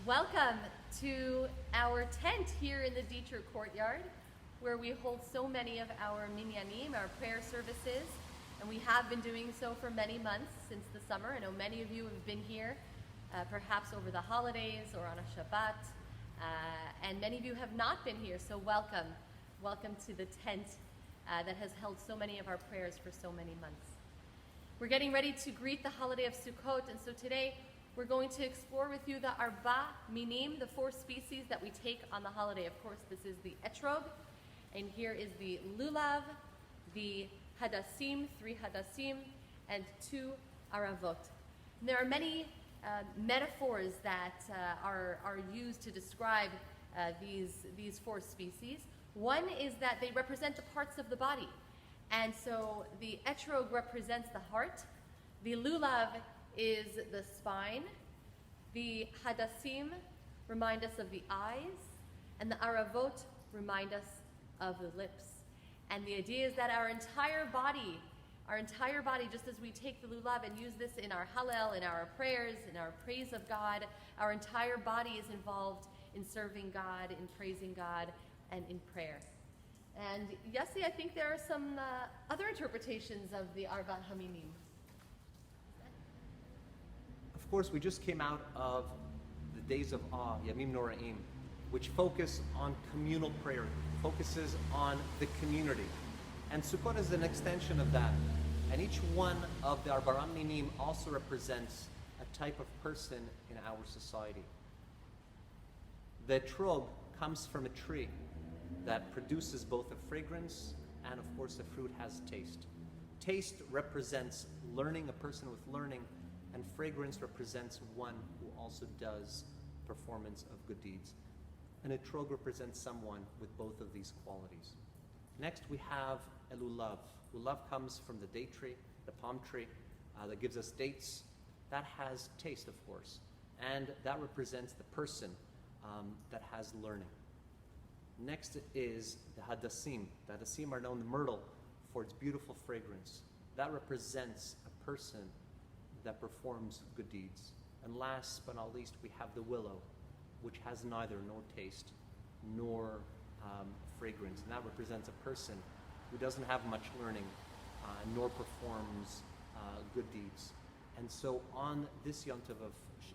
Welcome to our tent here in the Dieter courtyard, where we hold so many of our minyanim, our prayer services, and we have been doing so for many months since the summer. I know many of you have been here, perhaps over the holidays or on a Shabbat, and many of you have not been here, so welcome. Welcome to the tent that has held so many of our prayers for so many months. We're getting ready to greet the holiday of Sukkot, and so today we're going to explore with you the Arba Minim, the 4 species that we take on the holiday. Of course, this is the etrog, and here is the lulav, the hadassim, 3 hadassim, and 2 aravot. And there are many metaphors that are used to describe these 4 species. One is that they represent the parts of the body. And so the etrog represents the heart, the lulav is the spine, the hadassim remind us of the eyes, and the aravot remind us of the lips. And the idea is that our entire body, just as we take the lulav and use this in our hallel, in our prayers, in our praise of God, our entire body is involved in serving God, in praising God, and in prayer. And Yosi, I think there are some other interpretations of the Arba Haminim. Of course, we just came out of the days of awe, Yamim Noraim, which focus on communal prayer, focuses on the community. And Sukkot is an extension of that. And each one of the Arba Minim also represents a type of person in our society. The etrog comes from a tree that produces both a fragrance and, of course, the fruit has taste. Taste represents learning, a person with learning, and fragrance represents one who also does performance of good deeds. And a etrog represents someone with both of these qualities. Next we have a lulav. Lulav comes from the date tree, the palm tree, that gives us dates. That has taste, of course, and that represents the person that has learning. Next is the hadassim. The hadassim are known, the myrtle, for its beautiful fragrance. That represents a person that performs good deeds. And last but not least, we have the willow, which has neither nor taste nor fragrance. And that represents a person who doesn't have much learning nor performs good deeds. And so on this yontiv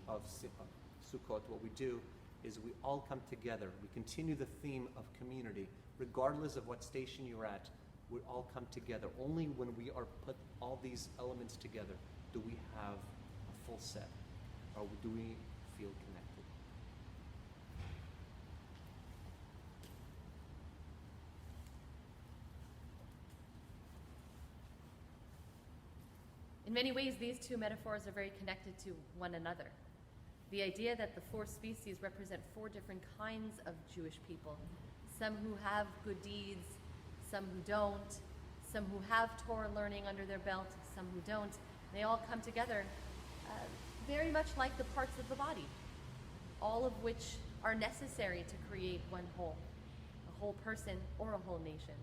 of Sukkot, what we do is we all come together. We continue the theme of community. Regardless of what station you're at, we all come together. Only when we are put all these elements together do we have a full set, or do we feel connected. In many ways, these 2 metaphors are very connected to one another. The idea that the 4 species represent 4 different kinds of Jewish people. Some who have good deeds, some who don't, some who have Torah learning under their belt, some who don't. They all come together very much like the parts of the body, all of which are necessary to create one whole, a whole person or a whole nation.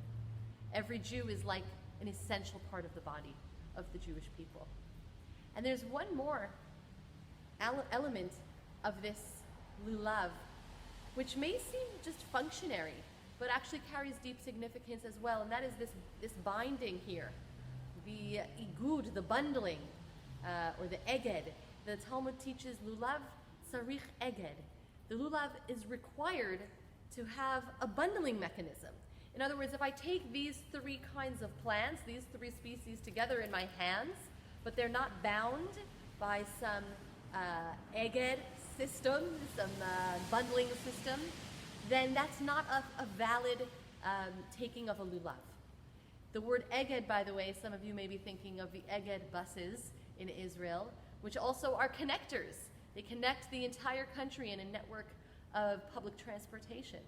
Every Jew is like an essential part of the body of the Jewish people. And there's one more element of this lulav, which may seem just functionary, but actually carries deep significance as well, and that is this binding here, the igud, the bundling, or the eged. The Talmud teaches lulav sarich eged. The lulav is required to have a bundling mechanism. In other words, if I take these 3 kinds of plants, these 3 species together in my hands, but they're not bound by some eged system, some bundling system, then that's not a valid taking of a lulav. The word eged, by the way, some of you may be thinking of the eged buses in Israel, which also are connectors. They connect the entire country in a network of public transportation.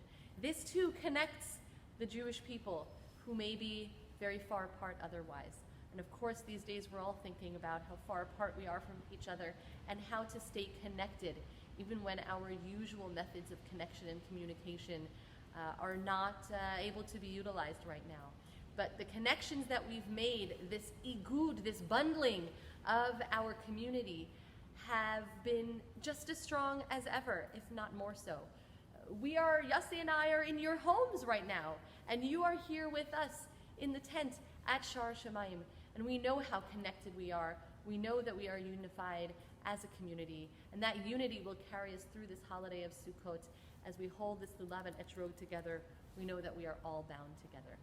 This too connects the Jewish people who may be very far apart otherwise. And of course, these days we're all thinking about how far apart we are from each other and how to stay connected, even when our usual methods of connection and communication are not able to be utilized right now. But the connections that we've made, this igud, this bundling of our community, have been just as strong as ever, if not more so. Yosi and I are in your homes right now, and you are here with us in the tent at Shar Shemayim, and we know how connected we are. We know that we are unified as a community, and that unity will carry us through this holiday of Sukkot. As we hold this lulav and etrog together, we know that we are all bound together.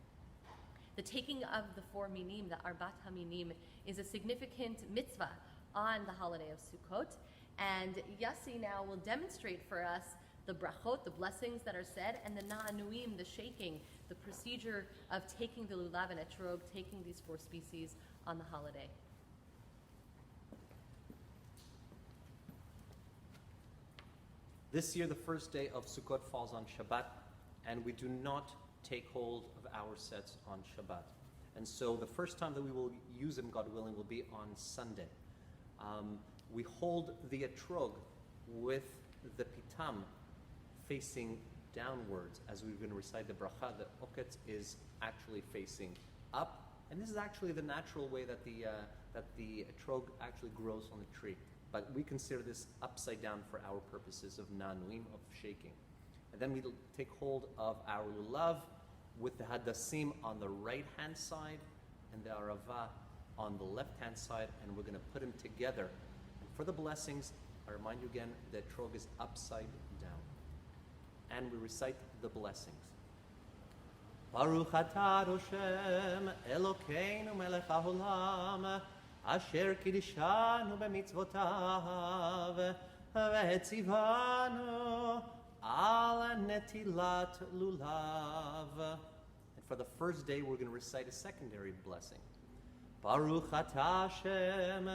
The taking of the 4 minim, the Arbat HaMinim, is a significant mitzvah on the holiday of Sukkot, and Yosi now will demonstrate for us the brachot, the blessings that are said, and the na'anuim, the shaking, the procedure of taking the lulav and etrog, taking these 4 species on the holiday. This year, the first day of Sukkot falls on Shabbat, and we do not take hold of our sets on Shabbat. And so the first time that we will use them, God willing, will be on Sunday. We hold the etrog with the pitam facing downwards as we're going to recite the bracha. The oketz is actually facing up, and this is actually the natural way that the etrog actually grows on the tree. But we consider this upside down for our purposes of nanuim, of shaking. And then we take hold of our lulav with the hadassim on the right-hand side and the arava on the left-hand side, and we're going to put them together. And for the blessings, I remind you again, the etrog is upside down. And we recite the blessings. Baruch atah Hashem Elokeinu melech haolam asher kiddushanu b'mitzvotav ve'etzivanu al netilat lulav. And for the first day, we're going to recite a secondary blessing. Baruch atah Hashem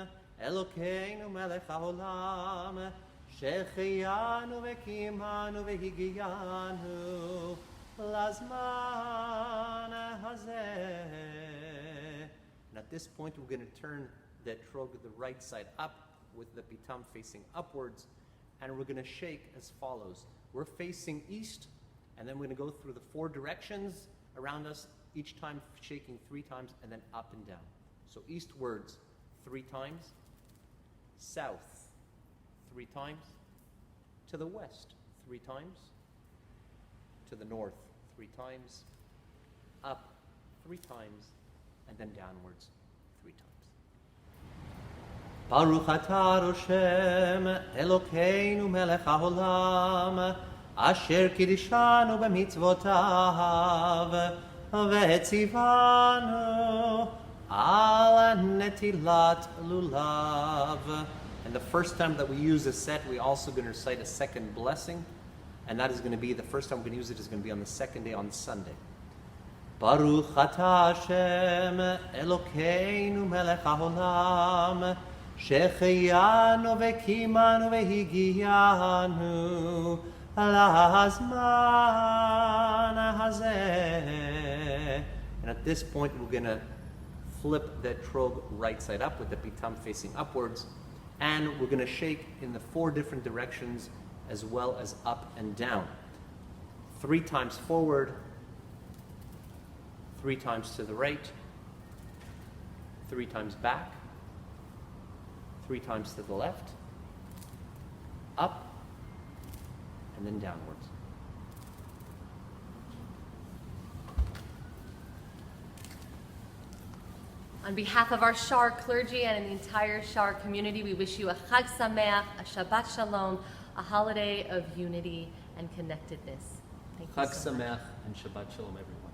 Elokeinu melech haolam Shecheyanu vekimanu vehigiyanu lazman hazeh. And at this point, we're going to turn the etrog the right side up with the pitam facing upwards, and we're going to shake as follows. We're facing east, and then we're going to go through the 4 directions around us, each time shaking 3 times, and then up and down. So eastwards 3 times, south 3 times, to the west 3 times, to the north 3 times, up 3 times, and then downwards 3 times. Baruch atah Hashem Elokeinu melech haolam asher kiddushanu b'mitzvotav ve'etzivanu al netilat lulav. And the first time that we use a set, we're also going to recite a second blessing. And that is going to be, the first time we're going to use it is going to be on the second day, on Sunday. Baruch atah Hashem Elokeinu melech haolam shecheyanu vekimanu vehigiyanu lazman hazeh. And at this point, we're going to flip the etrog right side up with the pitam facing upwards. And we're going to shake in the 4 different directions as well as up and down. 3 times forward, 3 times to the right, 3 times back, 3 times to the left, up, and then downwards. On behalf of our Shar clergy and the entire Shar community, we wish you a Chag Sameach, a Shabbat Shalom, a holiday of unity and connectedness. Thank you Chag so much. Sameach and Shabbat Shalom, everyone.